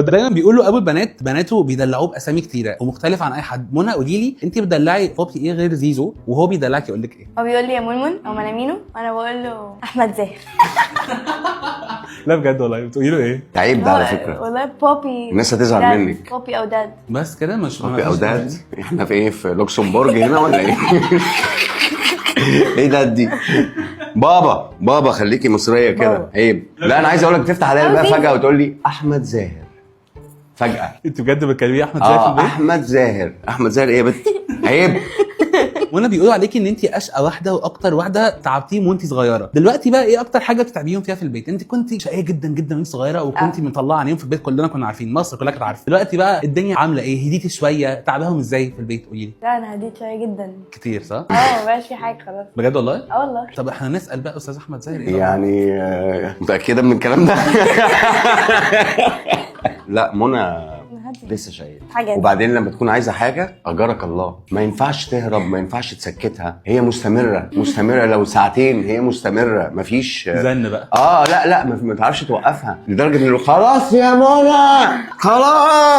دايما بيقولوا ابو البنات بناته بيدلعوه باسامي كتيره ومختلف عن اي حد. منى قولي لي انت بتدلعي بابي ايه غير زيزو وهو بيدلعك يقول لك ايه؟ هو بيقول لي يا منمن او منامينو وانا بقول له احمد زاهر. لا بجد والله بتقولي له ايه؟ عيب ده على فكره، والله بوبي. الناس هتزعل داد. منك. بوبي او داد. بس كده مش بابي او داد؟ احنا في ايه، في لوكسمبورج هنا ولا ايه؟ ايه داد دي؟ بابا خليكي مصريه كده، بابا. عيب. لا انا عايز اقول لك تفتح عليا بقى فجاه وتقول لي احمد زاهر فجاه. انت بجد بتكلمي احمد زاهر في البيت؟ احمد زاهر ايه يا بنت؟ عيب. وانا بيقولوا عليكي ان انت اشقى واحده واكتر واحده تعبتيهم وانت صغيره. دلوقتي بقى ايه اكتر حاجه بتتعبيهم فيها في البيت؟ انت كنت شقيه جدا جدا وانت صغيره وكنت مطلعه عينيهم في البيت، كلنا كنا عارفين، مصر كلها كانت عارفه. دلوقتي بقى الدنيا عامله ايه؟ هديتي شويه؟ تعباهم ازاي في البيت؟ قولي لي. لا انا هديت شويه جدا. كتير صح؟ مبقاش في حاجه خلاص. بجد والله؟ والله. طب احنا نسال بقى استاذ احمد زاهر ايه يعني متاكده من الكلام ده؟ لا منى لسه شايل حاجة. وبعدين لما تكون عايزه حاجه اجرك الله، ما ينفعش تهرب، ما ينفعش تسكتها، هي مستمره لو ساعتين هي مستمره، مفيش زن بقى. لا ما تعرفش توقفها لدرجه انه خلاص يا منى خلاص.